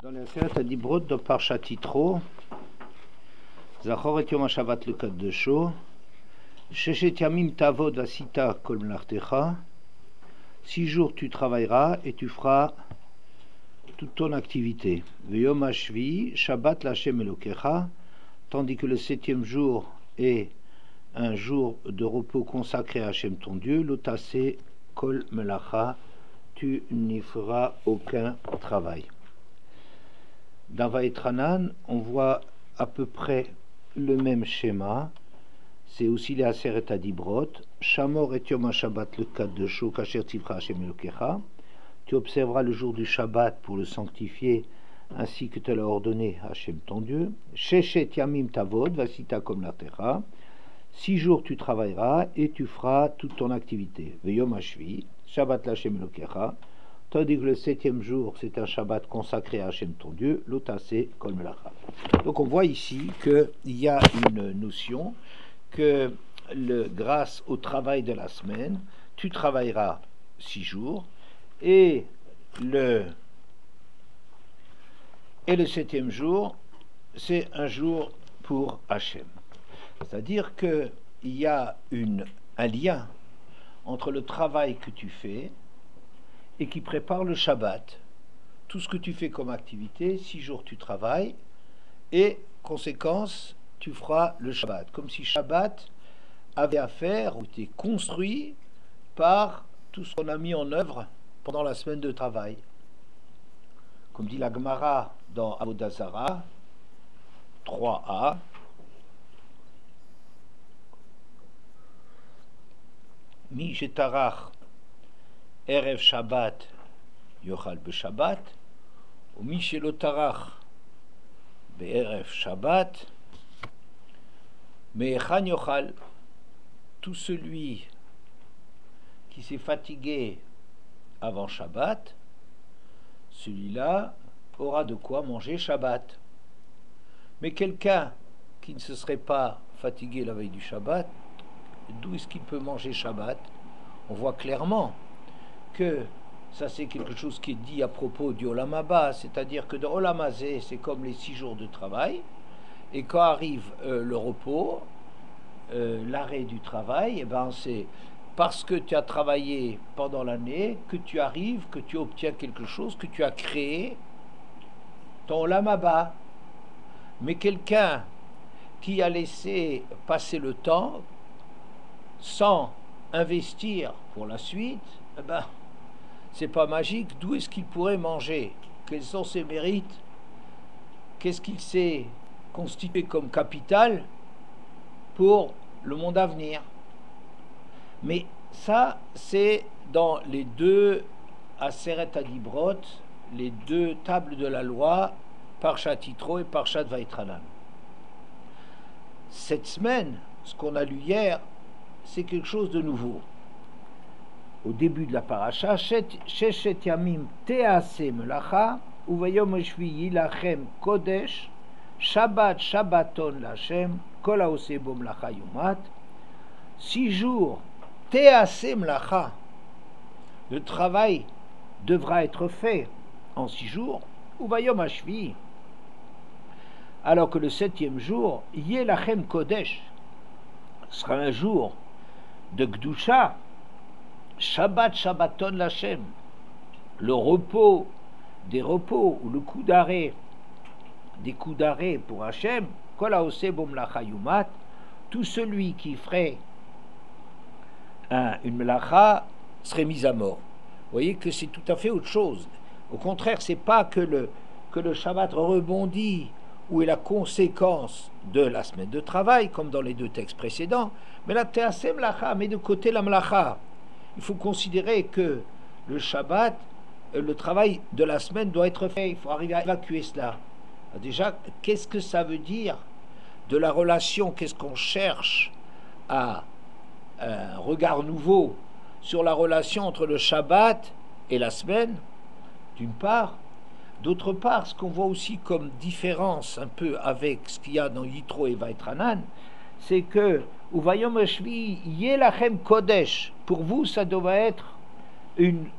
Dans les Aseret Adibrot de Parshat Yitro, Zachor et Yom HaShabbat le Kaddosho, Sheshet Yamim Tavod Vasita Kol Mlartecha, 6 jours tu travailleras et tu feras toute ton activité. Veyom HaShvi, Shabbat L'Hashem Elokecha, tandis que le 7e jour est un jour de repos consacré à Hashem ton Dieu, Lotase Kol Melacha, tu n'y feras aucun travail. Dans Vaïtranan, on voit à peu près le même schéma. C'est aussi les Aseret Adibrot. Shamor et Yom HaShabbat le Kaddosho Kasher Tivcha Hashem Elokecha. Tu observeras le jour du Shabbat pour le sanctifier, ainsi que te l'a ordonné Hashem ton Dieu. Sheshet Yamim Tavod Vasita Kol Mlartecha. 6 jours tu travailleras et tu feras toute ton activité. Veyom HaShvi, Shabbat L'Hashem Elokecha. Tandis que le 7e jour, c'est un Shabbat consacré à Hashem ton Dieu, Lotase Kol Melacha. Donc on voit ici qu'il y a une notion que grâce au travail de la semaine, tu travailleras 6 jours et le 7e jour, c'est un jour pour Hashem. C'est-à-dire qu'il y a un lien entre le travail que tu fais et qui prépare le Shabbat. Tout ce que tu fais comme activité, 6 jours tu travailles, et conséquence, tu feras le Shabbat. Comme si Shabbat avait à faire, ou était construit par tout ce qu'on a mis en œuvre pendant la semaine de travail. Comme dit la Gemara dans Avodah Zarah, 3a, Mi shetarach Erev Shabbat Yochal B'Shabbat ou Mi shelo tarach Be'erev Shabbat Me'echan Yochal. Tout celui qui s'est fatigué avant Shabbat, celui-là aura de quoi manger Shabbat. Mais quelqu'un qui ne se serait pas fatigué la veille du Shabbat, d'où est-ce qu'il peut manger Shabbat? On voit clairement que ça c'est quelque chose qui est dit à propos du Olam Haba, c'est-à-dire que dans Olam Hazé, c'est comme les 6 jours de travail, et quand arrive le repos, l'arrêt du travail, et ben c'est parce que tu as travaillé pendant l'année que tu arrives, que tu obtiens quelque chose, que tu as créé ton Olam Haba. Mais quelqu'un qui a laissé passer le temps sans investir pour la suite, eh ben, c'est pas magique. D'où est-ce qu'il pourrait manger? Quels sont ses mérites? Qu'est-ce qu'il s'est constitué comme capital pour le monde à venir? Mais ça, c'est dans les 2 Aseret Adibrot, les 2 tables de la loi, Parshat Yitro et Parshat Vaïtranan. Cette semaine, ce qu'on a lu hier, c'est quelque chose de nouveau. Au début de la paracha, Sheshet Yamim Te'aseh Melacha Uvayom HaShvi'i Lachem Kodesh Shabbat Shabbaton L'Hashem Kol Haoseh Bo Melacha Yumat. 6 jours Te'aseh Melacha, le travail devra être fait en 6 jours, Uvayom HaShvi'i, alors que le 7e jour, Yeh Lachem Kodesh, sera un jour de Gdusha, Shabbat Shabbaton L'Hashem, le repos des repos, ou le coup d'arrêt des coups d'arrêt pour Hashem, Kol Haoseh Bo Melacha Yumat, tout celui qui ferait une melacha serait mis à mort. Vous voyez que c'est tout à fait autre chose. Au contraire, c'est pas que le Shabbat rebondit ou est la conséquence de la semaine de travail, comme dans les 2 textes précédents, mais la Te'aseh Melacha, met de côté la melacha. Il faut considérer que le Shabbat, le travail de la semaine doit être fait. Il faut arriver à évacuer cela. Déjà, qu'est-ce que ça veut dire de la relation? Qu'est-ce qu'on cherche à un regard nouveau sur la relation entre le Shabbat et la semaine, d'une part. D'autre part, ce qu'on voit aussi comme différence un peu avec ce qu'il y a dans Yitro et Vaïtranan, c'est que Uvayom HaShvi'i Yeh Lachem Kodesh, pour vous ça doit être une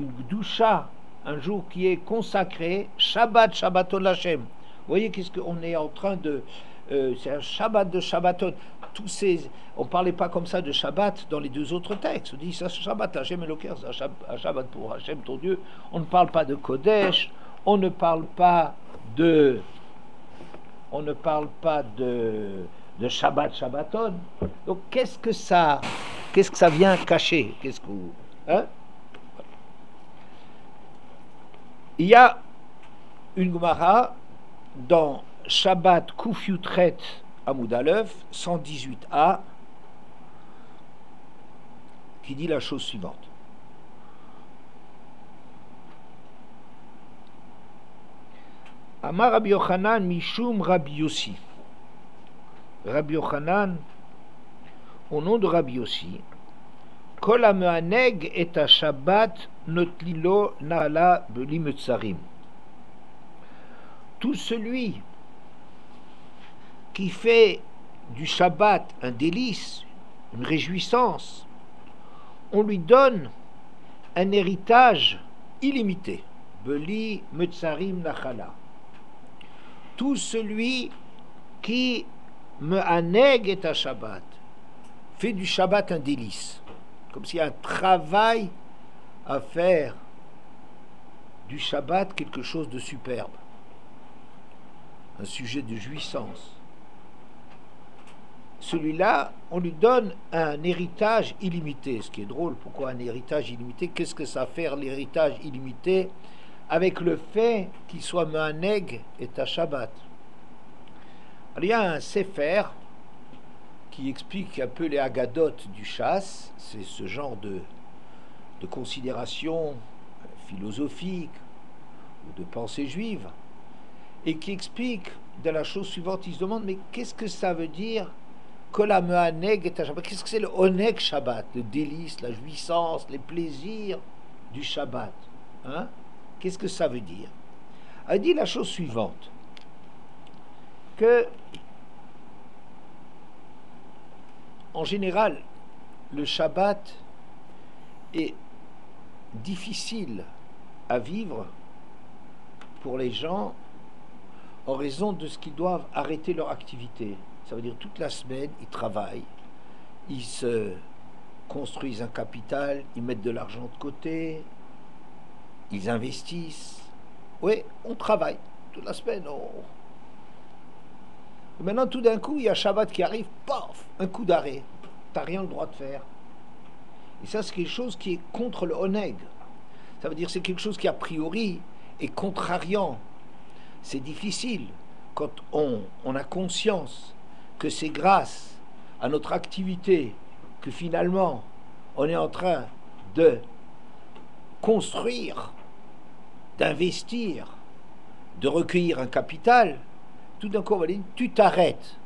Gdusha, un jour qui est consacré, Shabbat, Shabbaton Hashem. Vous voyez qu'est-ce qu'on est en train de... c'est un Shabbat de Shabbaton. On ne parlait pas comme ça de Shabbat dans les deux autres textes. On dit ça, Shabbat, Hashem Eloker, c'est un Shabbat pour Hashem, ton Dieu. On ne parle pas de Kodesh, on ne parle pas de Shabbat, Shabbaton. Donc qu'est-ce que ça vient cacher? Hein? Il y a une Gemara dans Shabbat Kuf Yutret Amoud Aleph 118a qui dit la chose suivante. Amar Rabbi Yochanan Mishum Rabbi Yossi. Rabbi Yochanan, au nom de Rabbi Yossi, Kol hamehaneg et ha Shabbat notlilo na'ala beli metzarim. Tout celui qui fait du Shabbat un délice, une réjouissance, on lui donne un héritage illimité. Beli metzarim nachala. Tout celui qui mehaneg et ha Shabbat fait du Shabbat un délice, comme s'il y a un travail à faire du Shabbat quelque chose de superbe, un sujet de jouissance. Celui-là, on lui donne un héritage illimité. Ce qui est drôle, pourquoi un héritage illimité? Qu'est-ce que ça va faire l'héritage illimité avec le fait qu'il soit mehaneg et ha Shabbat? Alors, il y a un Sefer qui explique un peu les agadotes du chasse, c'est ce genre de considération philosophique ou de pensée juive, et qui explique de la chose suivante. Il se demande, mais qu'est-ce que ça veut dire Kol hamehaneg et ha Shabbat? Qu'est-ce que c'est le oneg Shabbat, le délice, la jouissance, les plaisirs du Shabbat, hein? Qu'est-ce que ça veut dire? Elle dit la chose suivante, que en général, le Shabbat est difficile à vivre pour les gens en raison de ce qu'ils doivent arrêter leur activité. Ça veut dire toute la semaine, ils travaillent, ils se construisent un capital, ils mettent de l'argent de côté, ils investissent. Oui, on travaille toute la semaine. Et maintenant, tout d'un coup, il y a Shabbat qui arrive, paf, un coup d'arrêt. Tu n'as rien le droit de faire. Et ça, c'est quelque chose qui est contre le oneg. Ça veut dire que c'est quelque chose qui, a priori, est contrariant. C'est difficile quand on a conscience que c'est grâce à notre activité que finalement, on est en train de construire, d'investir, de recueillir un capital. Tout d'un coup, on va dire, tu t'arrêtes.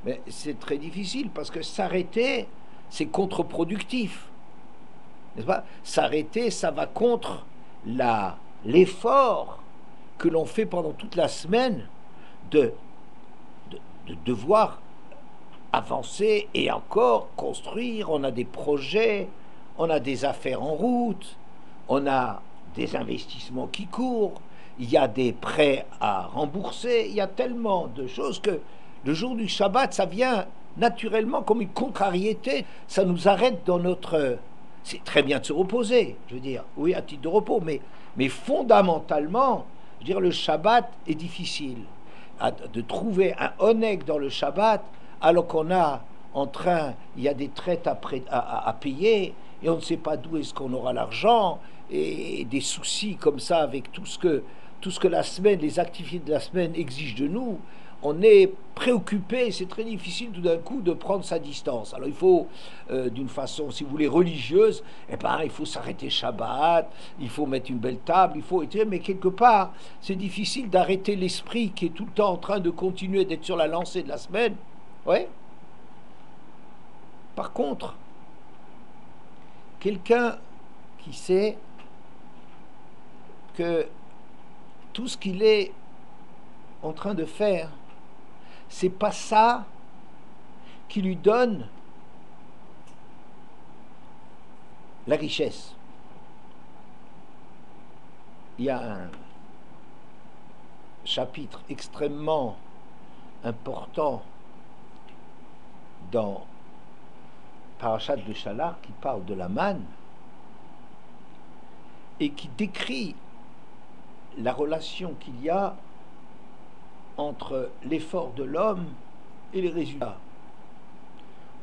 Mais c'est très difficile parce que s'arrêter, c'est contre-productif. N'est-ce pas? S'arrêter, ça va contre l'effort que l'on fait pendant toute la semaine de devoir avancer et encore construire. On a des projets, on a des affaires en route, on a des investissements qui courent, il y a des prêts à rembourser, il y a tellement de choses que le jour du Shabbat, ça vient naturellement comme une contrariété, ça nous arrête dans notre... C'est très bien de se reposer, je veux dire, oui, à titre de repos, mais fondamentalement, je veux dire, le Shabbat est difficile. De trouver un oneg dans le Shabbat, alors qu'on il y a des traites à payer, et on ne sait pas d'où est-ce qu'on aura l'argent, et des soucis comme ça avec tout ce que la semaine, les activités de la semaine exigent de nous. On est préoccupé, c'est très difficile tout d'un coup de prendre sa distance. Alors il faut, d'une façon, si vous voulez, religieuse, il faut s'arrêter Shabbat, il faut mettre une belle table, mais quelque part, c'est difficile d'arrêter l'esprit qui est tout le temps en train de continuer d'être sur la lancée de la semaine. Ouais. Par contre, quelqu'un qui sait que tout ce qu'il est en train de faire, c'est pas ça qui lui donne la richesse. il y a un chapitre extrêmement important dans Parashat Beshalach qui parle de la manne et qui décrit la relation qu'il y a entre l'effort de l'homme et les résultats.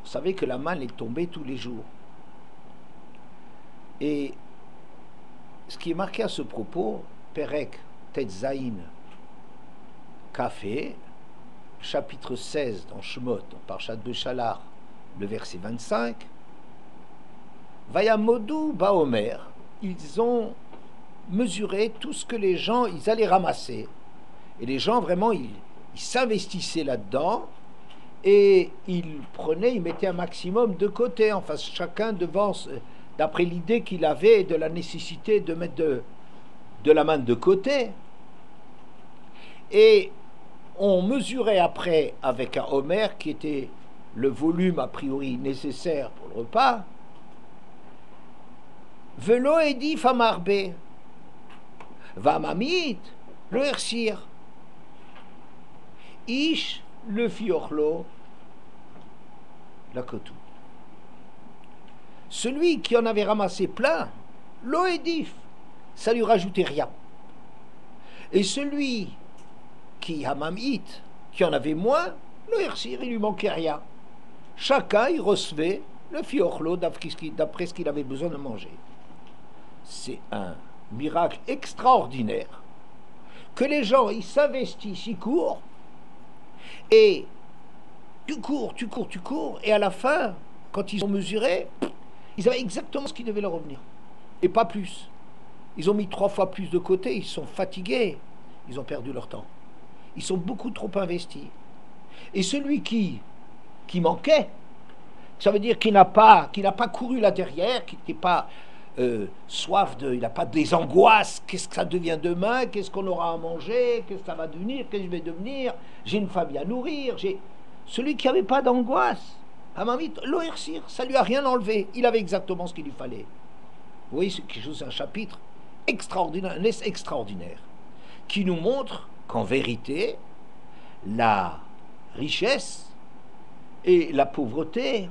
Vous savez que la manne est tombée tous les jours. Et ce qui est marqué à ce propos, Perek Tetzaïn Kafé, chapitre 16 dans Shemot, dans Parashat Beshalach, le verset 25, Vayamodu Baomer, ils ont mesuré tout ce que les gens, ils allaient ramasser. Et les gens, vraiment, ils s'investissaient là-dedans et ils prenaient, ils mettaient un maximum de côté, enfin chacun devant, d'après l'idée qu'il avait de la nécessité de mettre de la manne de côté. Et on mesurait après avec un homer qui était le volume a priori nécessaire pour le repas. Velo edi famarbe, vamamit le ersir, ish le fiorlo la kotou. Celui qui en avait ramassé plein, l'oédif, ça lui rajoutait rien. Et celui qui hamamit, qui en avait moins, le ersir, il lui manquait rien. Chacun, il recevait le fiorlo d'après ce qu'il avait besoin de manger. C'est un miracle extraordinaire que les gens, ils s'investissent, ils courent, et tu cours, et à la fin, quand ils ont mesuré, ils avaient exactement ce qui devait leur revenir, et pas plus. Ils ont mis 3 fois plus de côté, ils sont fatigués, ils ont perdu leur temps. Ils sont beaucoup trop investis. Et celui qui manquait, ça veut dire qu'il n'a pas couru là derrière, qu'il n'était pas soif il n'a pas des angoisses, qu'est-ce que ça devient demain, qu'est-ce qu'on aura à manger, qu'est-ce que ça va devenir, qu'est-ce que je vais devenir, j'ai une famille à nourrir, celui qui n'avait pas d'angoisse, Hamamit, l'oersir, ça lui a rien enlevé, il avait exactement ce qu'il lui fallait. Vous voyez, c'est quelque chose, un chapitre extraordinaire, un laisse extraordinaire, qui nous montre qu'en vérité, la richesse et la pauvreté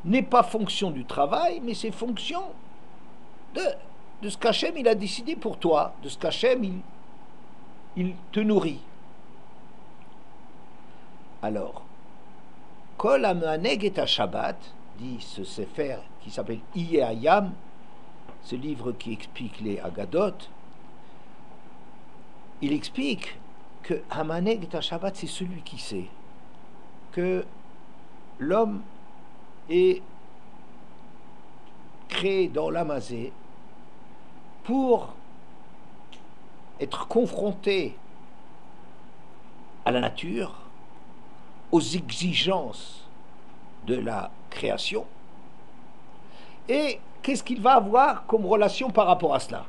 n'est pas fonction du travail, mais c'est fonction de ce qu'Hachem il a décidé pour toi, de ce qu'Hachem il te nourrit. Alors, Kol Hamaneg et Shabbat, dit ce sefer qui s'appelle Iye Hayam, ce livre qui explique les Agadot, il explique que Hamaneg et Shabbat, c'est celui qui sait que l'homme est créé dans l'Amazé pour être confronté à la nature, aux exigences de la création, et qu'est-ce qu'il va avoir comme relation par rapport à cela?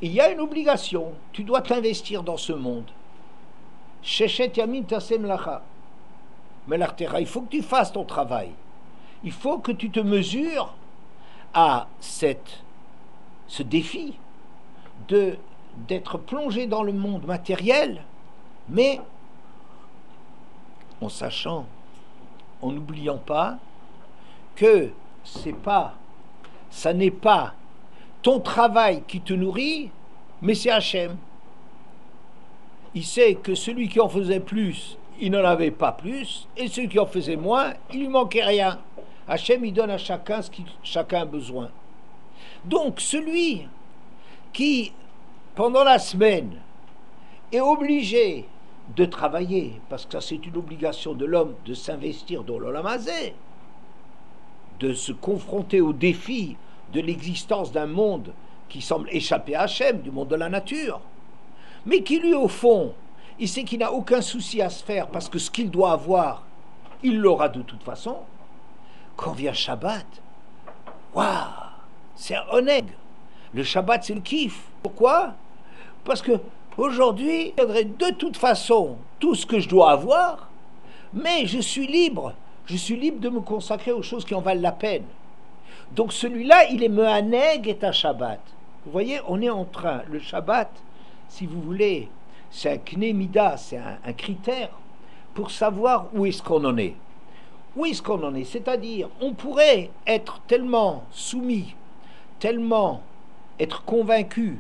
Il y a une obligation, tu dois t'investir dans ce monde. Sheshet yamin tasem lacha. Il faut que tu fasses ton travail. Il faut que tu te mesures à ce défi d'être plongé dans le monde matériel, mais en sachant, en n'oubliant pas que ça n'est pas ton travail qui te nourrit, mais c'est Hachem. Il sait que celui qui en faisait plus, il n'en avait pas plus, et celui qui en faisait moins, il lui manquait rien. Hachem, il donne à chacun ce que chacun a besoin. Donc, celui qui, pendant la semaine, est obligé de travailler, parce que ça c'est une obligation de l'homme de s'investir dans l'Olam Hazé, de se confronter au défi de l'existence d'un monde qui semble échapper à Hachem, du monde de la nature, mais qui lui, au fond, il sait qu'il n'a aucun souci à se faire, parce que ce qu'il doit avoir, il l'aura de toute façon. Quand vient Shabbat, waouh, c'est un oneg. Le Shabbat, c'est le kiff. Pourquoi? Parce que aujourd'hui, je donnerai de toute façon tout ce que je dois avoir, mais je suis libre. Je suis libre de me consacrer aux choses qui en valent la peine. Donc celui-là, il est mehaneg et un Shabbat. Vous voyez, on est en train, le Shabbat, si vous voulez, c'est un knémida, c'est un critère pour savoir où est-ce qu'on en est. Où est-ce qu'on en est? C'est-à-dire, on pourrait être tellement soumis, tellement être convaincu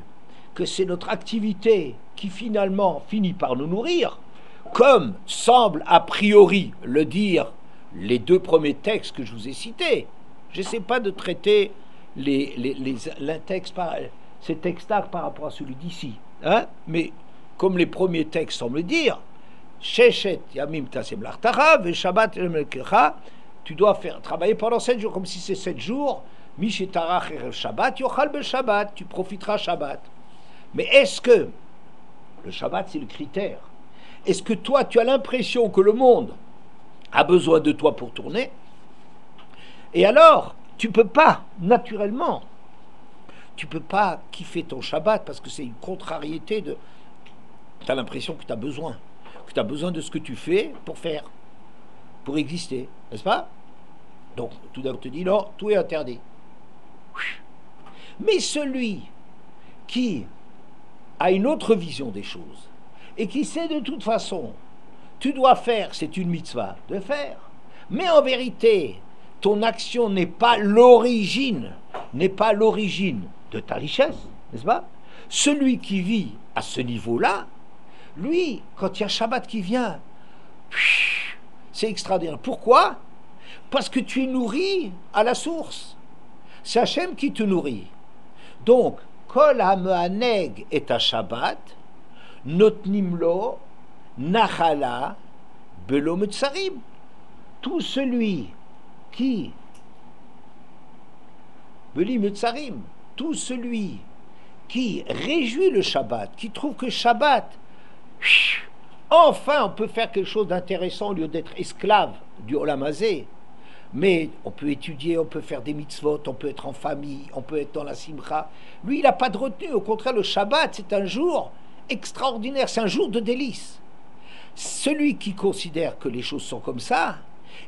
que c'est notre activité qui finalement finit par nous nourrir, comme semble a priori le dire les deux premiers textes que je vous ai cités. Je n'essaie pas de traiter ces textes-là par rapport à celui d'ici, hein? Mais comme les premiers textes semblent dire, Sheshet Yamim Tasem Lartara, Ve Shabbat Melkecha, tu dois travailler pendant 7 jours, comme si c'est 7 jours, Mishetarach Erev Shabbat, Yochal Be Shabbat, tu profiteras Shabbat. Mais est-ce que le Shabbat c'est le critère? Est-ce que toi tu as l'impression que le monde a besoin de toi pour tourner? Et alors, tu peux pas, naturellement, tu peux pas kiffer ton Shabbat parce que c'est une contrariété de... Tu as l'impression que tu as besoin de ce que tu fais pour exister, n'est-ce pas? Donc, tout d'un coup, te dit non, tout est interdit. Mais celui qui a une autre vision des choses et qui sait de toute façon, tu dois faire, c'est une mitzvah de faire, mais en vérité, ton action n'est pas l'origine de ta richesse, n'est-ce pas? Celui qui vit à ce niveau-là, lui, quand il y a Shabbat qui vient, c'est extraordinaire. Pourquoi? Parce que tu es nourri à la source. C'est Hachem qui te nourrit. Donc, Kol ha-me'aneg et ha-Shabbat, notnimlo, nachala, belo metzarim. Tout celui qui, beli metzarim, tout celui qui réjouit le Shabbat, qui trouve que Shabbat, enfin on peut faire quelque chose d'intéressant au lieu d'être esclave du Olam Hazé. Mais on peut étudier, on peut faire des mitzvot, on peut être en famille, on peut être dans la simcha. Lui, il n'a pas de retenue. Au contraire, le Shabbat, c'est un jour extraordinaire, c'est un jour de délice. Celui qui considère que les choses sont comme ça,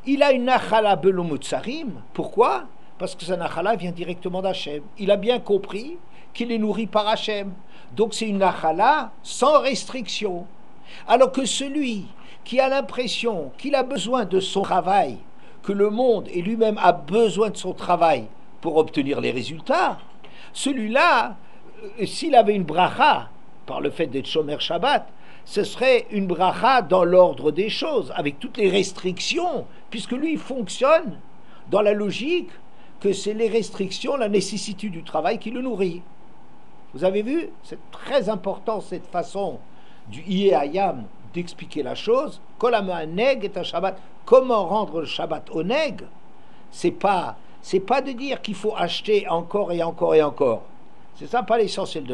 il a une nachala belo mutsarim. Pourquoi? Parce que sa nachala vient directement d'Hachem. Il a bien compris qu'il est nourri par Hachem. Donc c'est une nachala sans restriction. Alors que celui qui a l'impression qu'il a besoin de son travail, que le monde et lui-même a besoin de son travail pour obtenir les résultats, celui-là, s'il avait une bracha par le fait d'être Shomer Shabbat, ce serait une bracha dans l'ordre des choses, avec toutes les restrictions, puisque lui, il fonctionne dans la logique que c'est les restrictions, la nécessité du travail qui le nourrit. Vous avez vu? C'est très important cette façon du Ié Hayam d'expliquer la chose. Kol ha-me'aneg et ha-Shabbat. Comment rendre le Shabbat au neg? C'est pas de dire qu'il faut acheter encore et encore et encore. C'est ça pas l'essentiel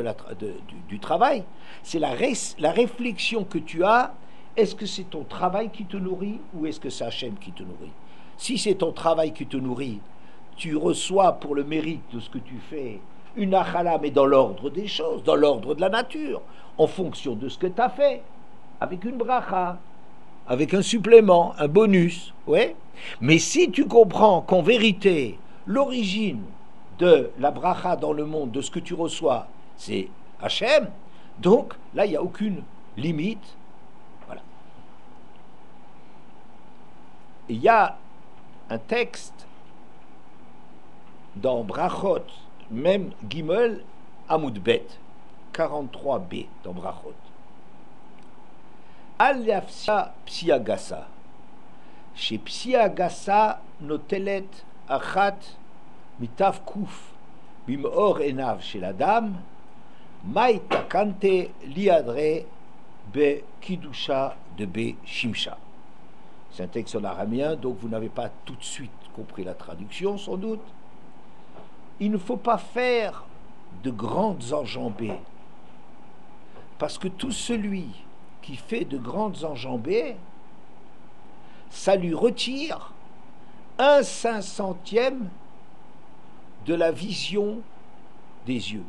du travail. C'est la réflexion que tu as. Est-ce que c'est ton travail qui te nourrit ou est-ce que c'est Hachem qui te nourrit? Si c'est ton travail qui te nourrit, tu reçois pour le mérite de ce que tu fais une achala, mais dans l'ordre des choses, dans l'ordre de la nature, en fonction de ce que tu as fait, avec une bracha, avec un supplément, un bonus, ouais. Mais si tu comprends qu'en vérité, l'origine de la bracha dans le monde, de ce que tu reçois, c'est Hachem, donc là, il n'y a aucune limite. Voilà. Il y a un texte dans Brachot, même Gimel Amud Bet, 43b dans Brachot. Al yafsia psiagasa, chez psiagasa notelet achat mitav kuf bimor enav chez la dame, mai takante liadre be kidusha de be shimsha. C'est un texte en araméen, donc vous n'avez pas tout de suite compris la traduction, sans doute. Il ne faut pas faire de grandes enjambées, parce que tout celui qui fait de grandes enjambées, ça lui retire 1/500 de la vision des yeux.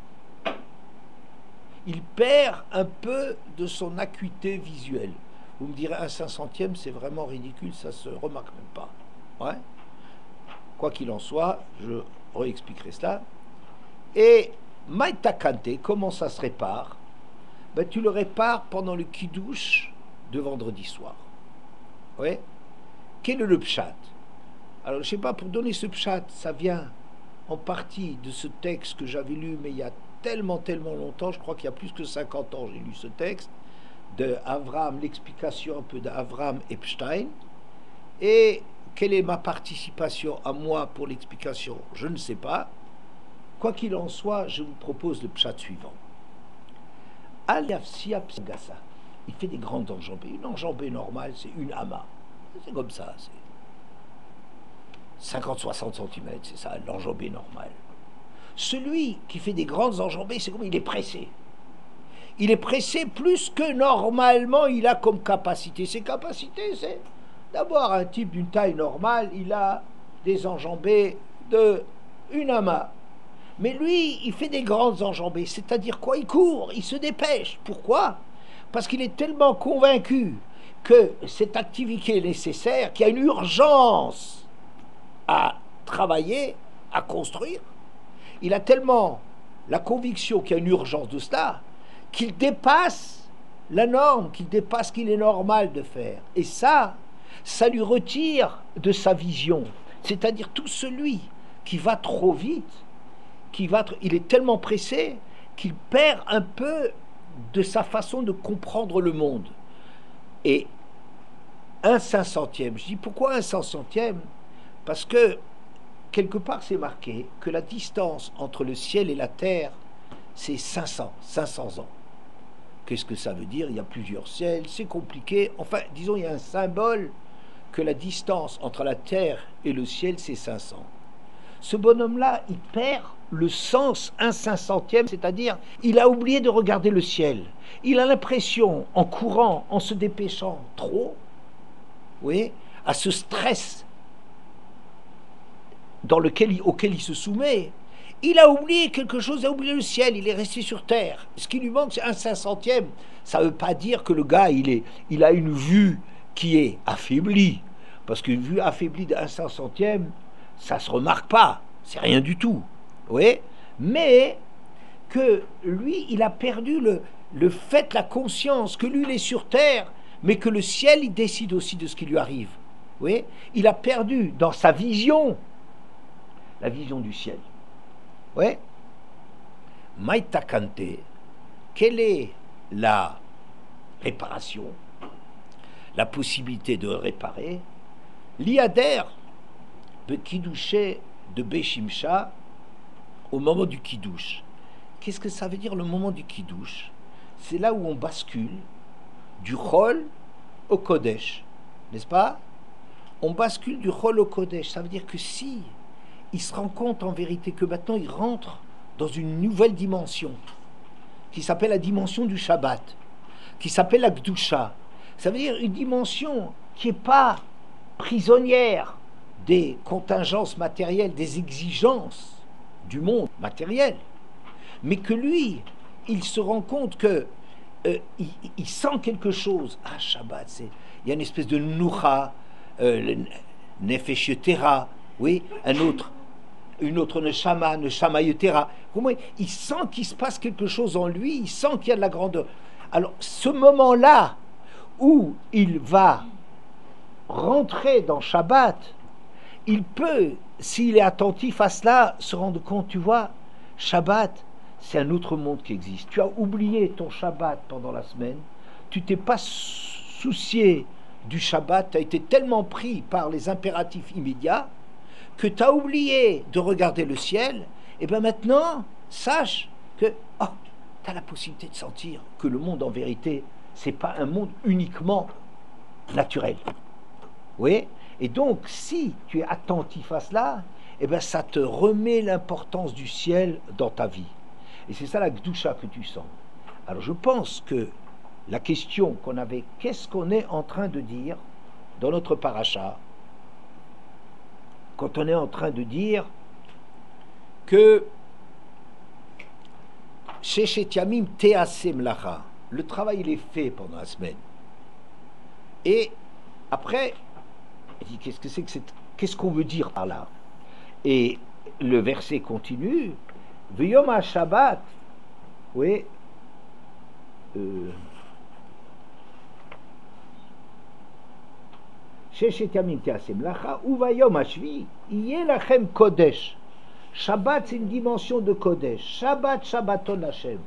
Il perd un peu de son acuité visuelle. Vous me direz 1/500, c'est vraiment ridicule, ça se remarque même pas. Ouais. Quoi qu'il en soit, je réexpliquerai cela. Et Maïtakante, comment ça se répare? Ben, tu le répares pendant le kidouche de vendredi soir. Ouais. Quel est le pshat? Alors, je sais pas, pour donner ce pshat, ça vient en partie de ce texte que j'avais lu, mais il y a tellement longtemps, je crois qu'il y a plus que 50 ans, j'ai lu ce texte, de Avraham, l'explication un peu d'Avraham Epstein. Et quelle est ma participation à moi pour l'explication? Je ne sais pas. Quoi qu'il en soit, je vous propose le pshat suivant. Il fait des grandes enjambées. Une enjambée normale, c'est une hama. C'est comme ça, c'est 50-60 cm, c'est ça, l'enjambée normale. Celui qui fait des grandes enjambées, c'est comme il est pressé. Il est pressé plus que normalement il a comme capacité. Ses capacités, c'est d'abord un type d'une taille normale, il a des enjambées de une hama. Mais lui, il fait des grandes enjambées, c'est-à-dire quoi? Il court, il se dépêche. Pourquoi? Parce qu'il est tellement convaincu que cette activité est nécessaire, qu'il y a une urgence à travailler, à construire. Il a tellement la conviction qu'il y a une urgence de cela, qu'il dépasse la norme, qu'il dépasse ce qu'il est normal de faire. Et ça lui retire de sa vision. C'est-à-dire tout celui qui va trop vite, il est tellement pressé qu'il perd un peu de sa façon de comprendre le monde. Et un 500e, je dis pourquoi un 500e? Parce que quelque part c'est marqué que la distance entre le ciel et la terre, c'est 500 ans. Qu'est-ce que ça veut dire? Il y a plusieurs ciels, c'est compliqué. Enfin, disons, il y a un symbole que la distance entre la terre et le ciel, c'est 500. Ce bonhomme-là, il perd le sens 1/500e, c'est-à-dire il a oublié de regarder le ciel. Il a l'impression, en courant, en se dépêchant trop, oui, à ce stress auquel il se soumet, il a oublié quelque chose, il a oublié le ciel, il est resté sur terre. Ce qui lui manque, c'est 1/500e. Ça ne veut pas dire que le gars, il a une vue qui est affaiblie. Parce qu'une vue affaiblie de 1/500e, ça ne se remarque pas, c'est rien du tout. Oui, mais que lui, il a perdu le fait, la conscience que lui, il est sur terre, mais que le ciel, il décide aussi de ce qui lui arrive. Oui, il a perdu dans sa vision, la vision du ciel. Oui. Maïtakante, quelle est la réparation, la possibilité de réparer? L'Iader, le Kidouché de Béchimcha, au moment du Kidouche. Qu'est-ce que ça veut dire le moment du Kidouche? C'est là où on bascule du Chol au Kodesh, n'est-ce pas? On bascule du Chol au Kodesh. Ça veut dire que si il se rend compte en vérité que maintenant il rentre dans une nouvelle dimension qui s'appelle la dimension du Shabbat, qui s'appelle la Gdusha. Ça veut dire une dimension qui n'est pas prisonnière des contingences matérielles, des exigences du monde matériel, mais que lui, il se rend compte que il sent quelque chose. Ah, Shabbat, il y a une espèce de noucha, le nefesh yetera, oui, une autre neshama yetera. Il sent qu'il se passe quelque chose en lui, il sent qu'il y a de la grandeur. Alors, ce moment-là où il va rentrer dans Shabbat, il peut, s'il est attentif à cela, se rendre compte, tu vois, Shabbat, c'est un autre monde qui existe. Tu as oublié ton Shabbat pendant la semaine, tu t'es pas soucié du Shabbat, tu as été tellement pris par les impératifs immédiats que tu as oublié de regarder le ciel. Et bien maintenant, sache que tu as la possibilité de sentir que le monde en vérité, c'est pas un monde uniquement naturel. Oui. Et donc, si tu es attentif à cela, eh ben, ça te remet l'importance du ciel dans ta vie. Et c'est ça la Gdusha que tu sens. Alors, je pense que la question qu'on avait, qu'est-ce qu'on est en train de dire dans notre paracha, quand on est en train de dire que Sheshet Yamim Teaseh Melacha, le travail il est fait pendant la semaine. Et après, il dit qu'est-ce qu'on veut dire par là? Et le verset continue, V'yom ha-Shabbat, oui, Sheshet Yamim Te'asem Lacha, Uvayom ha-Shvi, Yeh Lachem Kodesh. Shabbat, c'est une dimension de Kodesh. Shabbat, Shabbaton Hashem.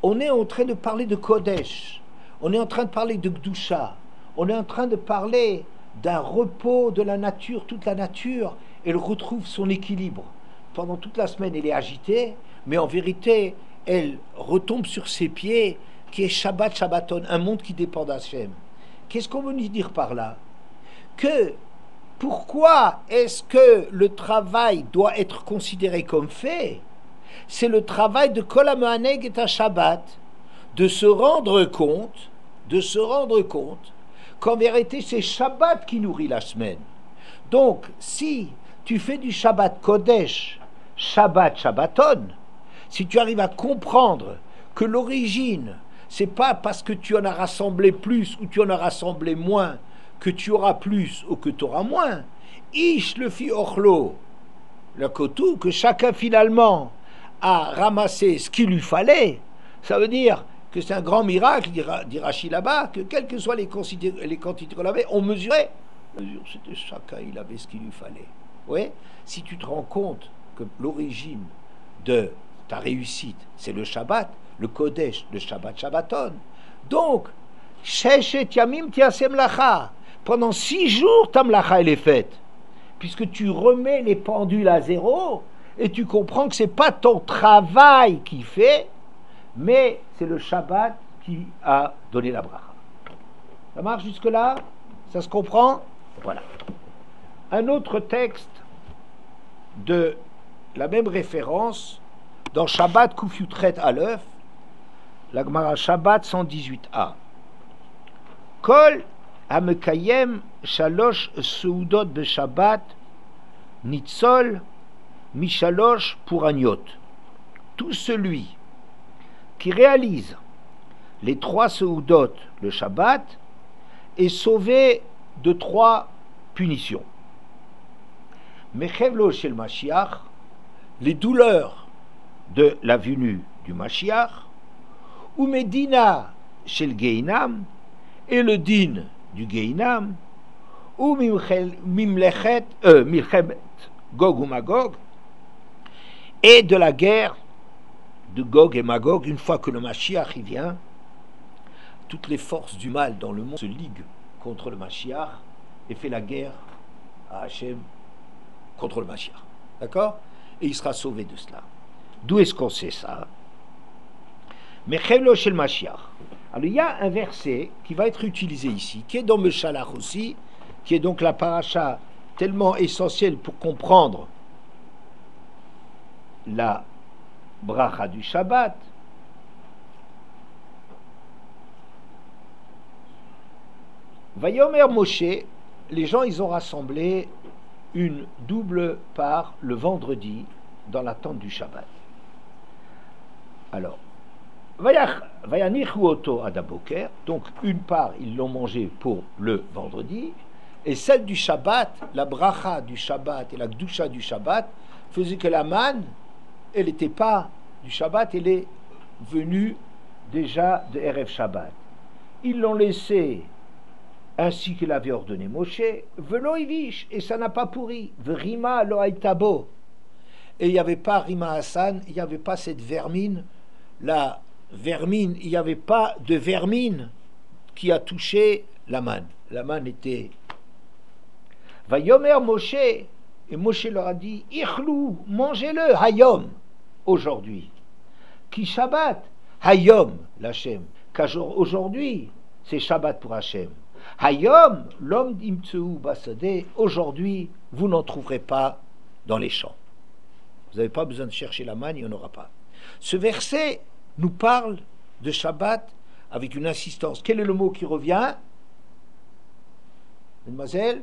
On est en train de parler de Kodesh. On est en train de parler de Gdusha. On est en train de parler d'un repos de la nature. Toute la nature, elle retrouve son équilibre. Pendant toute la semaine, elle est agitée, mais en vérité, elle retombe sur ses pieds, qui est Shabbat, Shabbaton, un monde qui dépend d'Hachem. Qu'est-ce qu'on veut nous dire par là? Que pourquoi est-ce que le travail doit être considéré comme fait? C'est le travail de Kol HaMe'aneg et HaShabbat, de se rendre compte qu'en vérité c'est Shabbat qui nourrit la semaine. Donc si tu fais du Shabbat Kodesh, Shabbat Shabbaton, si tu arrives à comprendre que l'origine, c'est pas parce que tu en as rassemblé plus ou tu en as rassemblé moins que tu auras plus ou que tu auras moins. Ish le fi ochlo, la kotou, que chacun finalement a ramassé ce qu'il lui fallait. Ça veut dire que c'est un grand miracle, dit Rashi là-bas, que quelles que soient les quantités qu'on avait, on mesurait. C'était chacun, il avait ce qu'il lui fallait. Oui, si tu te rends compte que l'origine de ta réussite, c'est le Shabbat, le Kodesh, le Shabbat Shabbaton. Donc, Sheshet Yamim Te'asem Lacha. Pendant 6 jours, ta mlacha, elle est faite. Puisque tu remets les pendules à zéro et tu comprends que ce n'est pas ton travail qui fait, mais c'est le Shabbat qui a donné la bracha. Ça marche jusque-là? Ça se comprend? Voilà. Un autre texte de la même référence, dans Shabbat Kuf Yutret Aleph, la Gemara Shabbat 118a. Kol Hamekayem Shalosh Seudot Beshabbat Nitzol Mishalosh Puraniot. Tout celui qui réalise les 3 Seudot le Shabbat est sauvé de 3 punitions. Mechevlo Shel Mashiach, les douleurs de la venue du Mashiach, ou Medina Shel Geinam, et le din du Geinam, ou Milchemet Gog ou Magog, et de la guerre de Gog et Magog. Une fois que le Mashiach y vient, toutes les forces du mal dans le monde se liguent contre le Mashiach et fait la guerre à Hachem contre le Mashiach. D'accord? Et il sera sauvé de cela. D'où est-ce qu'on sait ça? Mechevlo shel Mashiach. Alors il y a un verset qui va être utilisé ici, qui est dans Meshalach aussi, qui est donc la paracha tellement essentielle pour comprendre la bracha du Shabbat. Vayomer Moshe, les gens ils ont rassemblé une double part le vendredi dans la tente du Shabbat. Alors, Vayanichu oto adaboker, donc une part ils l'ont mangé pour le vendredi, et celle du Shabbat, la bracha du Shabbat et la gdusha du Shabbat faisait que la manne, elle n'était pas du Shabbat, elle est venue déjà de Erev Shabbat. Ils l'ont laissé ainsi que l'avait ordonné Moshe, velo ivish, et ça n'a pas pourri, verima lo aitabo, et il n'y avait pas Rima Hassan, il n'y avait pas cette vermine, la vermine, il n'y avait pas de vermine qui a touché la manne. La manne était. Vayomer Moshe, et Moshe leur a dit, Ichlou, mangez-le, Hayom, aujourd'hui. Ki Shabbat, Hayom, l'Hachem, qu'aujourd'hui, c'est Shabbat pour Hachem. Hayom, l'homme d'Imtseu Basadeh, aujourd'hui, vous n'en trouverez pas dans les champs. Vous n'avez pas besoin de chercher la manne, il n'y en aura pas. Ce verset nous parle de Shabbat avec une insistance. Quel est le mot qui revient? Mademoiselle?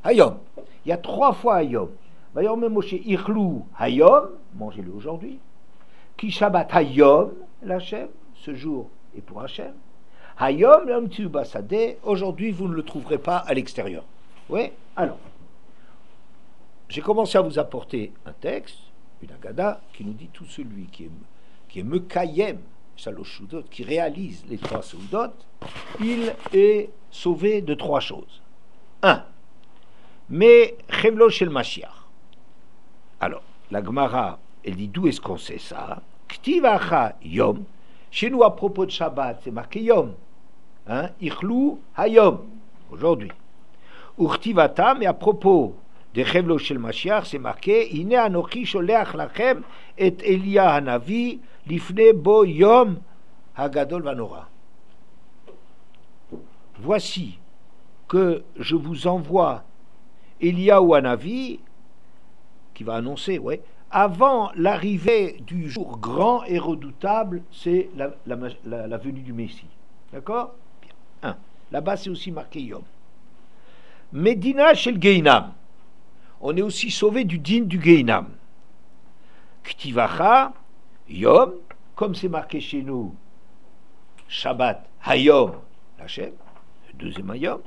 Hayom. Il y a 3 fois Hayom. Vayom Moshe Ichlou Hayom, mangez-le aujourd'hui. Ki Shabbat Hayom, l'Hachem, ce jour est pour Hachem. Hayom l'Amtu Basadeh, aujourd'hui vous ne le trouverez pas à l'extérieur. Oui? Alors, j'ai commencé à vous apporter un texte une Agada qui nous dit tout celui qui est Mekayem, Shalosh Soudot, qui réalise les 3 Soudot, il est sauvé de 3 choses. 1. Mais Chevlo Shel Mashiach. Alors, la Gemara, elle dit d'où est-ce qu'on sait ça? Ktivacha Yom. Chez nous, à propos de Shabbat, c'est marqué Yom. Ichlou Hayom. Aujourd'hui. Urtivata, mais à propos de Chevlo Shel Mashiach, c'est marqué Ine Anochi Sholeach Lachem et Elia Hanavi Lifne Bo Yom Hagadol Vanora. Voici que je vous envoie Elia ou Hanavi qui va annoncer, avant l'arrivée du jour grand et redoutable, c'est la venue du Messie. D'accord? Bien. 1. Là-bas, c'est aussi marqué Yom. Medina Shel Geinam. On est aussi sauvé du din du Geinam. Ktivacha Yom, comme c'est marqué chez nous, Shabbat Hayom, l'Hachem, le deuxième Hayom.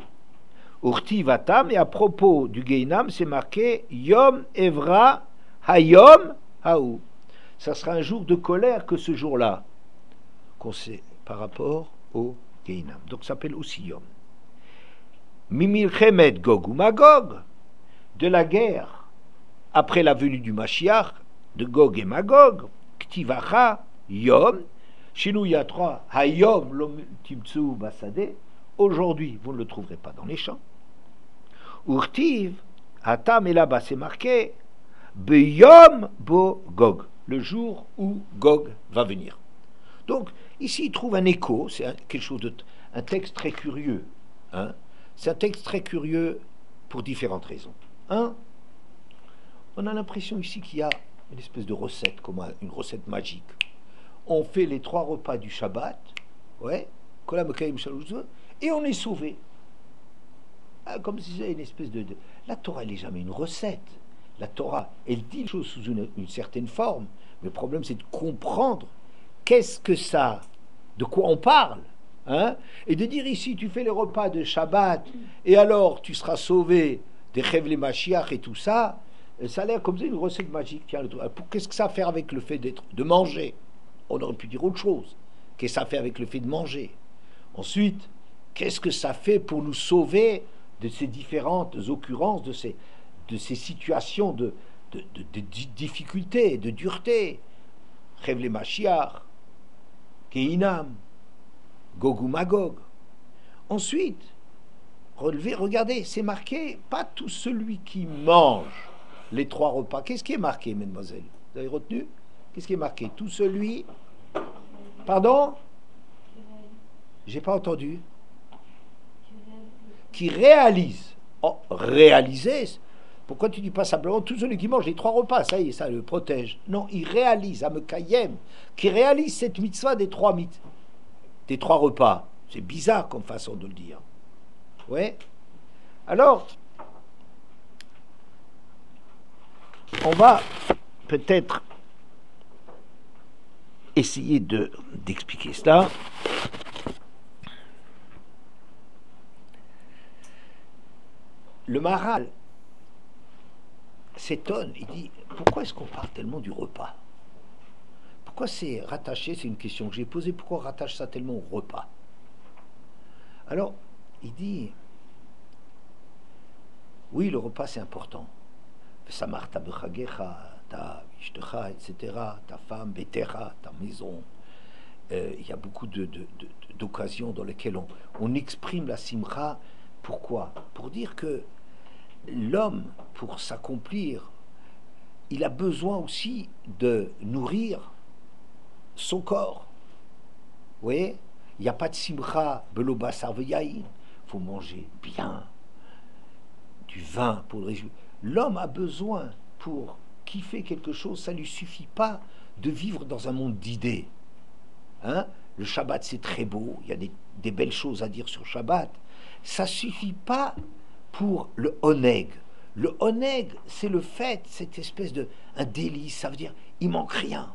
Urtivatam, et à propos du Geinam, c'est marqué Yom Evra Hayom Haou. Ça sera un jour de colère que ce jour-là, qu'on sait par rapport au Geinam. Donc ça s'appelle aussi Yom. Mimilchemet Gog ou Magog, de la guerre après la venue du Mashiach, de Gog et Magog, Ktivacha Yom. Chez nous, il y a 3 Hayom Lom Timtsu Basade. Aujourd'hui, vous ne le trouverez pas dans les champs. Urtiv, Atam, et là-bas c'est marqué Beyom Bo Gog, le jour où Gog va venir. Donc, ici, il trouve un écho, c'est quelque chose un texte très curieux. C'est un texte très curieux pour différentes raisons. On a l'impression ici qu'il y a une espèce de recette, comme une recette magique. On fait les 3 repas du Shabbat, et on est sauvé. Comme si c'était une espèce de... La Torah, elle n'est jamais une recette. La Torah, elle dit les choses sous une certaine forme. Mais le problème, c'est de comprendre qu'est-ce que ça... De quoi on parle. Et de dire ici, tu fais les repas de Shabbat, et alors tu seras sauvé des Chevle Mashiach et tout ça. Ça a l'air comme une recette magique. Qu'est-ce que ça a à faire avec le fait de manger? On aurait pu dire autre chose. Qu'est-ce que ça fait avec le fait de manger? Ensuite, qu'est-ce que ça fait pour nous sauver de ces différentes occurrences, de ces situations de difficultés, de dureté? Chevle Mashiach, Keinam, Gog ou Magog. Ensuite, regardez, c'est marqué, pas tout celui qui mange les 3 repas. Qu'est-ce qui est marqué, mesdemoiselles? Vous avez retenu? Qu'est-ce qui est marqué? Tout celui... Pardon? J'ai pas entendu. Qui réalise. Réaliser. Pourquoi tu dis pas simplement tout celui qui mange les 3 repas? Ça y est, ça le protège. Non, il réalise, Amekayem, qui réalise cette mitzvah des 3 repas. C'est bizarre comme façon de le dire. Alors, on va peut-être essayer d'expliquer cela. Le Maharal s'étonne, il dit, pourquoi est-ce qu'on parle tellement du repas? Pourquoi c'est rattaché? C'est une question que j'ai posée. Pourquoi on rattache ça tellement au repas? Alors, il dit, oui, le repas c'est important. Samar ta bechagecha, ta ishtecha, etc., ta femme, betecha, ta maison. Il y a beaucoup d'occasions dans lesquelles on exprime la simcha. Pourquoi? Pour dire que l'homme, pour s'accomplir, il a besoin aussi de nourrir son corps. Vous voyez, il n'y a pas de simcha beloba sarveyaïn. Il faut manger bien, du vin pour le réjouir. L'homme a besoin, pour kiffer quelque chose, ça ne lui suffit pas de vivre dans un monde d'idées. Le Shabbat, c'est très beau, il y a des belles choses à dire sur Shabbat. Ça ne suffit pas pour le oneg. Le oneg, c'est le fait, cette espèce un délice, ça veut dire, il manque rien.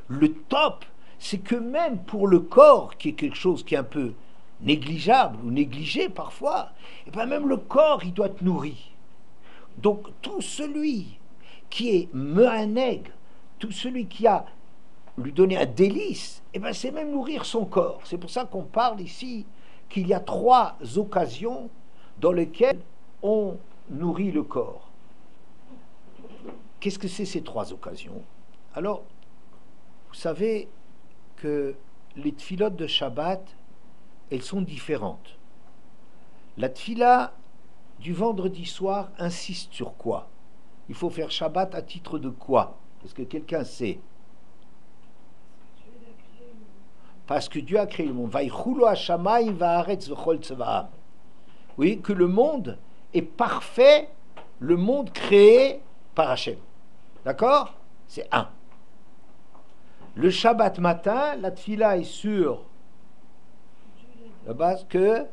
Le top, c'est que même pour le corps, qui est quelque chose qui est un peu négligeable ou négligé parfois, et bien même le corps, il doit être nourri. Donc tout celui qui est me'aneg, tout celui qui a lui donné un délice, eh ben c'est même nourrir son corps. C'est pour ça qu'on parle ici qu'il y a 3 occasions dans lesquelles on nourrit le corps. Qu'est-ce que c'est ces 3 occasions? Alors, vous savez que les tfilotes de Shabbat, elles sont différentes. La tfila du vendredi soir insiste sur quoi? Il faut faire Shabbat à titre de quoi? Est-ce que quelqu'un sait? Parce que Dieu a créé le monde. Oui, que le monde est parfait, le monde créé par Hachem. D'accord? C'est un. Le Shabbat matin, la tfila est sur la base que...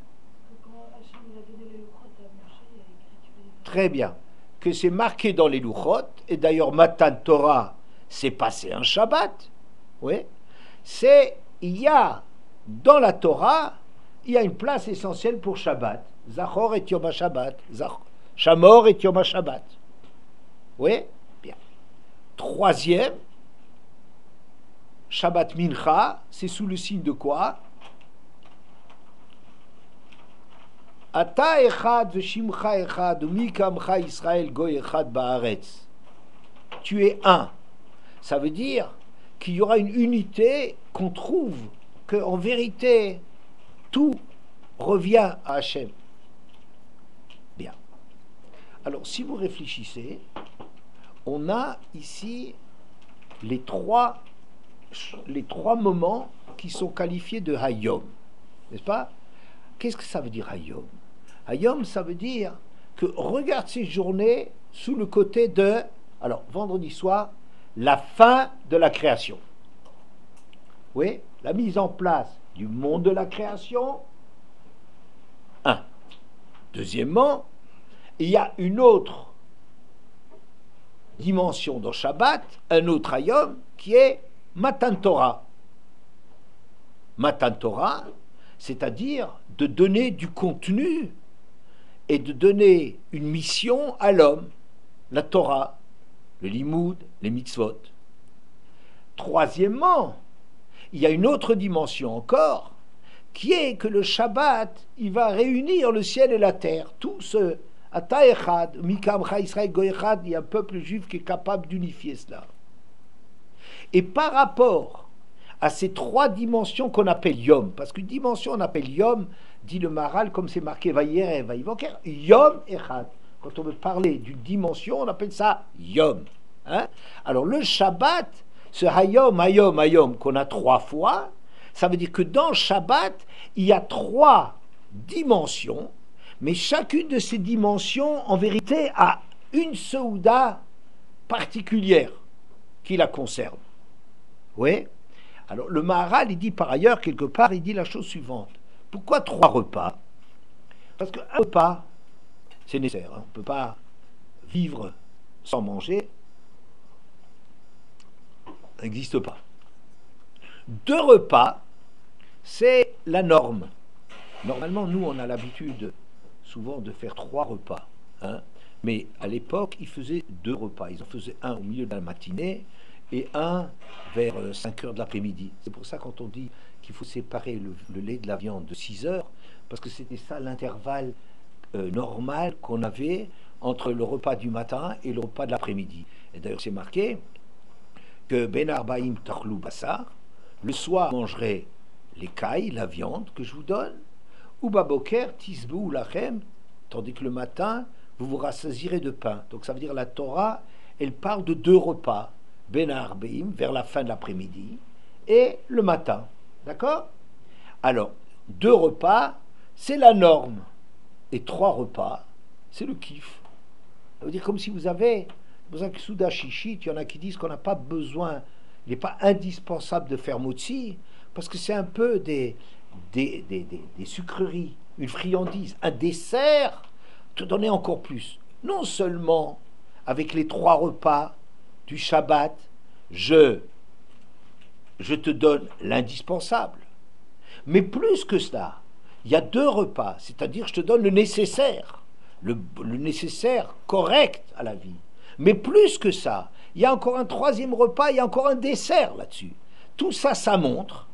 Très bien. Que c'est marqué dans les Luchot, et d'ailleurs Matan Torah, c'est passé un Shabbat. Oui. Il y a, dans la Torah, il y a une place essentielle pour Shabbat. Zachor et Yom HaShabbat. Shamor et Yom HaShabbat. Oui? Bien. 3e, Shabbat Mincha, c'est sous le signe de quoi? Ata echad v'shimcha echad umikamcha Israël goy echad ba'aretz. Tu es un. Ça veut dire qu'il y aura une unité, qu'on trouve qu'en vérité, tout revient à Hachem. Bien. Alors, si vous réfléchissez, on a ici les trois moments qui sont qualifiés de Hayom. N'est-ce pas? Qu'est-ce que ça veut dire Hayom? Hayom, ça veut dire que regarde ces journées sous le côté de, alors, vendredi soir, la fin de la création. Oui, la mise en place du monde de la création. 1. Deuxièmement, il y a une autre dimension dans Shabbat, un autre Hayom, qui est Matan Torah. Matan Torah, c'est-à-dire de donner du contenu et de donner une mission à l'homme, la Torah, le limoud, les mitzvot. Troisièmement, il y a une autre dimension encore, qui est que le Shabbat, il va réunir le ciel et la terre. Tout ce Ata Echad, Mikamcha Israël Goy Echad, il y a un peuple juif qui est capable d'unifier cela. Et par rapport à ces 3 dimensions qu'on appelle Yom, parce qu'une dimension on appelle Yom, dit le Maharal, comme c'est marqué Vayer et Vayivoker, Yom Echad. Quand on veut parler d'une dimension, on appelle ça Yom. Hein? Alors le Shabbat, ce Hayom, Hayom, Hayom, qu'on a 3 fois, ça veut dire que dans Shabbat, il y a 3 dimensions, mais chacune de ces dimensions, en vérité, a une Seuda particulière qui la concerne. Oui. Alors le Maharal, il dit par ailleurs, quelque part, il dit la chose suivante. Pourquoi 3 repas? Parce qu'un repas, c'est nécessaire. On ne peut pas vivre sans manger. Ça n'existe pas. 2 repas, c'est la norme. Normalement, nous, on a l'habitude souvent de faire 3 repas. Hein? Mais à l'époque, ils faisaient 2 repas. Ils en faisaient un au milieu de la matinée et un vers 5 heures de l'après-midi. C'est pour ça quand on dit qu'il faut séparer le lait de la viande de 6 heures, parce que c'était ça l'intervalle normal qu'on avait entre le repas du matin et le repas de l'après-midi. Et d'ailleurs, c'est marqué que Ben Arbaïm Tachlou Bassar, le soir, mangerait les cailles, la viande que je vous donne, ou Baboker, Tisbou Lachem, tandis que le matin, vous vous rassasirez de pain. Donc ça veut dire la Torah, elle parle de 2 repas, Ben Arbaïm, vers la fin de l'après-midi, et le matin. D'accord? Alors, 2 repas, c'est la norme. Et 3 repas, c'est le kiff. Ça veut dire comme si vous avez besoin que Souda Chichit, il y en a qui disent qu'on n'a pas besoin, il n'est pas indispensable de faire motzi, parce que c'est un peu des sucreries, une friandise, un dessert, te donner encore plus. Non seulement avec les 3 repas du Shabbat, je te donne l'indispensable, mais plus que cela, il y a 2 repas, c'est-à-dire je te donne le nécessaire, le nécessaire correct à la vie. Mais plus que ça, il y a encore un troisième repas, il y a encore un dessert là-dessus. Tout ça, ça montre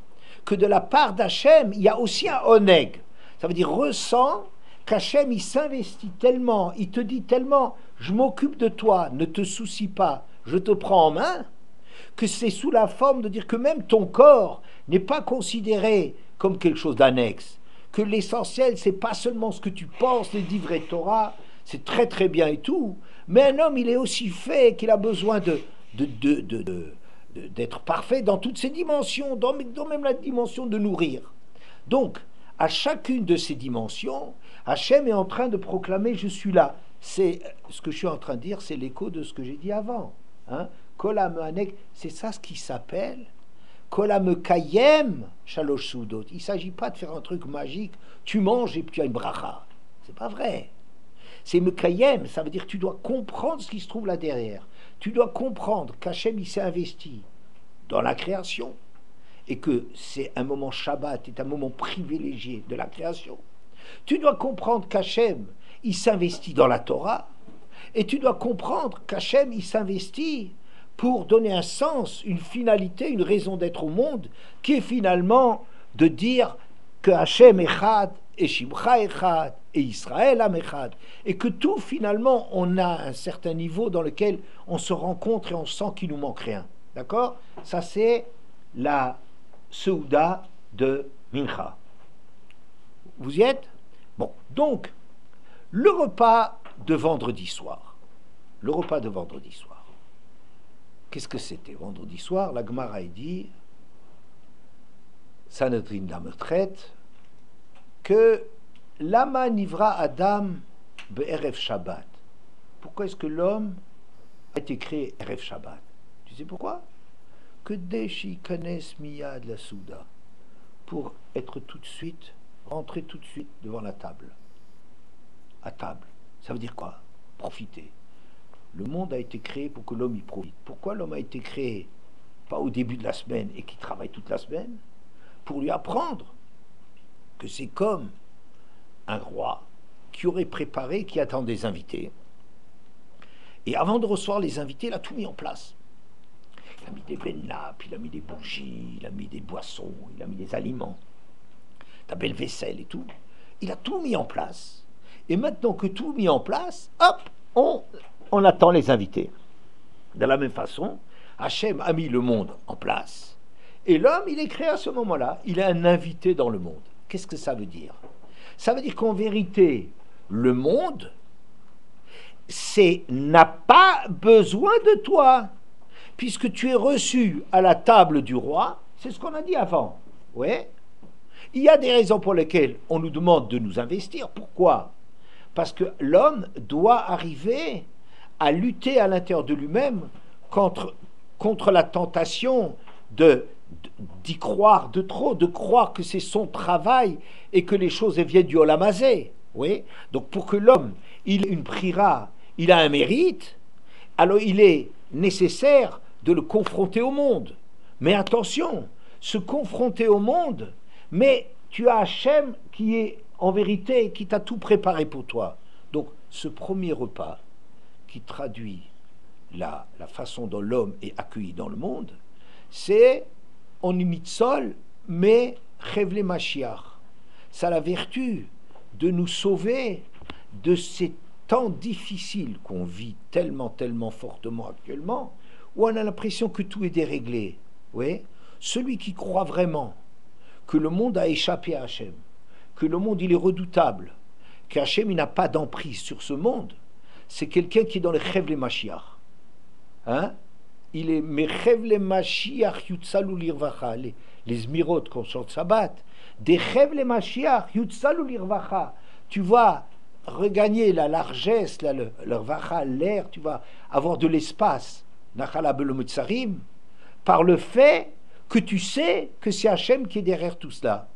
que de la part d'Hachem, il y a aussi un oneg. Ça veut dire ressent qu'Hachem, il s'investit tellement, il te dit tellement, je m'occupe de toi, ne te soucie pas, je te prends en main, que c'est sous la forme de dire que même ton corps n'est pas considéré comme quelque chose d'annexe, que l'essentiel, c'est pas seulement ce que tu penses, les divrei Torah, c'est très très bien et tout, mais un homme, il est aussi fait qu'il a besoin d'être parfait dans toutes ses dimensions, dans même la dimension de nourrir. Donc, à chacune de ces dimensions, Hachem est en train de proclamer « je suis là ». C'est ce que je suis en train de dire, c'est l'écho de ce que j'ai dit avant. Hein? Kolam Anek, c'est ça ce qui s'appelle Kolam Kayem Shalosh Soudot. Il ne s'agit pas de faire un truc magique, tu manges et puis tu as une bracha. C'est pas vrai. C'est Mekayem, ça veut dire que tu dois comprendre ce qui se trouve là derrière. Tu dois comprendre qu'Hachem il s'est investi dans la création et que c'est un moment Shabbat, est un moment privilégié de la création. Tu dois comprendre qu'Hachem il s'investit dans la Torah et tu dois comprendre qu'Hachem il s'investit pour donner un sens, une finalité, une raison d'être au monde qui est finalement de dire que Hachem Echad et Shimcha Echad et Israël Am Echad et que tout finalement on a un certain niveau dans lequel on se rencontre et on sent qu'il nous manque rien. D'accord? Ça c'est la Seuda de Mincha. Vous y êtes? Bon, donc le repas de vendredi soir. Le repas de vendredi soir. Qu'est-ce que c'était vendredi soir? La Gemara a dit, Sanhedrin la me traite, que Lama nivra Adam be'erev Shabbat. Pourquoi est-ce que l'homme a été créé erev Shabbat? Tu sais pourquoi? Que deshi kanes miyad la souda, pour être tout de suite, rentrer tout de suite devant la table. À table. Ça veut dire quoi? Profiter. Le monde a été créé pour que l'homme y profite. Pourquoi l'homme a été créé pas au début de la semaine et qu'il travaille toute la semaine? Pour lui apprendre que c'est comme un roi qui aurait préparé, qui attend des invités. Et avant de recevoir les invités, il a tout mis en place. Il a mis des bennappes, il a mis des bougies, il a mis des boissons, il a mis des aliments, ta belle vaisselle et tout. Il a tout mis en place. Et maintenant que tout mis en place, hop, on attend les invités. De la même façon, Hachem a mis le monde en place. Et l'homme, il est créé à ce moment-là. Il est un invité dans le monde. Qu'est-ce que ça veut dire? Ça veut dire qu'en vérité, le monde, n'a pas besoin de toi. Puisque tu es reçu à la table du roi, c'est ce qu'on a dit avant. Ouais. Il y a des raisons pour lesquelles on nous demande de nous investir. Pourquoi? Parce que l'homme doit arriver à lutter à l'intérieur de lui-même contre la tentation d'y croire de trop, de croire que c'est son travail et que les choses viennent du Olam Hazé. Oui. Donc pour que l'homme, il ait une prira, il a un mérite, alors il est nécessaire de le confronter au monde. Mais attention, se confronter au monde, mais tu as Hachem qui est en vérité, qui t'a tout préparé pour toi. Donc ce premier repas qui traduit la façon dont l'homme est accueilli dans le monde, c'est on imite Sol, mais Chevle Mashiach. Ça a la vertu de nous sauver de ces temps difficiles qu'on vit tellement, tellement fortement actuellement, où on a l'impression que tout est déréglé. Oui? Celui qui croit vraiment que le monde a échappé à Hachem, que le monde il est redoutable, qu'Hachem il n'a pas d'emprise sur ce monde, c'est quelqu'un qui est dans le Chevle Mashiach. Hein? Il est Mechevle Mashiach Yutsalu Lirvacha, les Zmirot qu'on chante Shabbat, des Chevle Mashiach Yutsalu Lirvacha. Tu vas regagner la largesse, l'Irvacha, l'air, tu vas avoir de l'espace, Nachala Belomutsarim, par le fait que tu sais que c'est Hachem qui est derrière tout cela.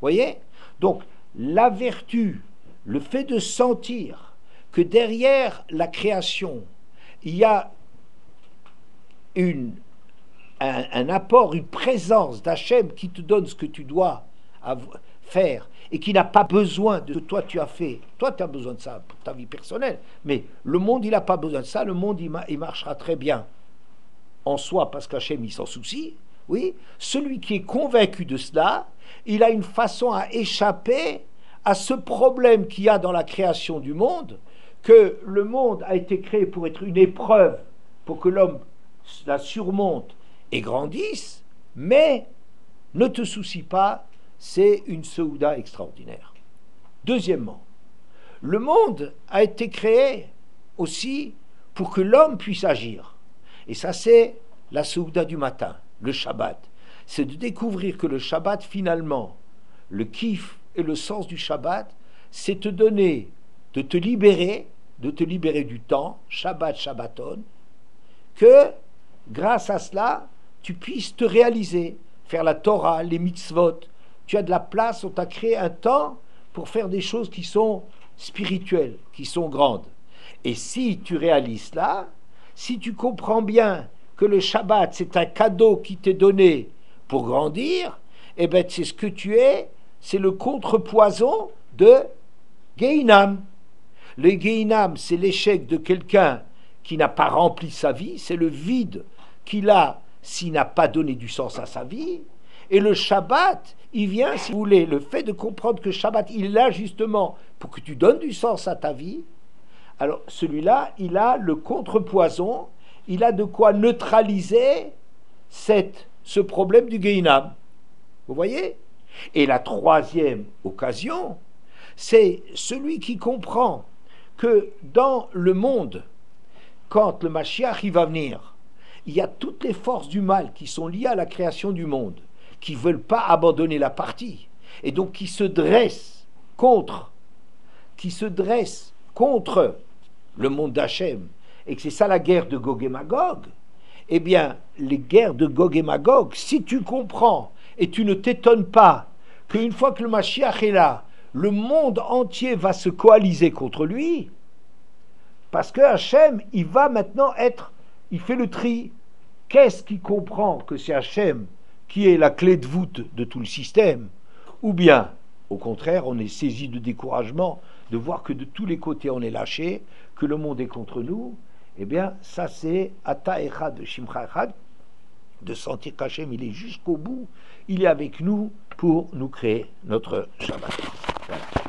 Voyez? Donc, la vertu, le fait de sentir que derrière la création, il y a un apport, une présence d'Hachem qui te donne ce que tu dois faire et qui n'a pas besoin de toi, tu as fait. Toi, tu as besoin de ça pour ta vie personnelle, mais le monde, il n'a pas besoin de ça. Le monde, il marchera très bien. en soi parce qu'Hachem il s'en soucie, oui, celui qui est convaincu de cela, il a une façon à échapper à ce problème qu'il y a dans la création du monde, que le monde a été créé pour être une épreuve, pour que l'homme la surmonte et grandisse, mais ne te soucie pas, c'est une Seouda extraordinaire. Deuxièmement, le monde a été créé aussi pour que l'homme puisse agir. Et ça, c'est la Seouda du matin, le Shabbat. C'est de découvrir que le Shabbat, finalement, le kiff et le sens du Shabbat, c'est te donner, de te libérer du temps, Shabbat, Shabbaton, que grâce à cela, tu puisses te réaliser, faire la Torah, les mitzvot. Tu as de la place, on t'a créé un temps pour faire des choses qui sont spirituelles, qui sont grandes. Et si tu réalises cela, si tu comprends bien que le Shabbat, c'est un cadeau qui t'est donné pour grandir, eh bien, c'est ce que tu es, c'est le contrepoison de Gehinam. Le Gehinam, c'est l'échec de quelqu'un qui n'a pas rempli sa vie, c'est le vide qu'il a s'il n'a pas donné du sens à sa vie. Et le Shabbat, il vient, si vous voulez, le fait de comprendre que Shabbat, il est là justement pour que tu donnes du sens à ta vie. Alors celui-là, il a le contrepoison, il a de quoi neutraliser ce problème du Gehinam. Vous voyez? Et la troisième occasion, c'est celui qui comprend que dans le monde, quand le Mashiach il va venir, il y a toutes les forces du mal qui sont liées à la création du monde, qui ne veulent pas abandonner la partie, et donc qui se dressent contre le monde d'Hachem, et que c'est ça la guerre de Gog et Magog. Eh bien, les guerres de Gog et Magog, si tu comprends, et tu ne t'étonnes pas, qu'une fois que le Mashiach est là, le monde entier va se coaliser contre lui, parce que Hachem, il va maintenant il fait le tri. Qu'est-ce qui comprend que c'est Hachem qui est la clé de voûte de tout le système? Ou bien, au contraire, on est saisi de découragement de voir que de tous les côtés on est lâché, que le monde est contre nous. Eh bien, ça c'est Ata Echad Shimcha Echad, de sentir qu'Hachem il est jusqu'au bout, il est avec nous pour nous créer notre Shabbat. Voilà.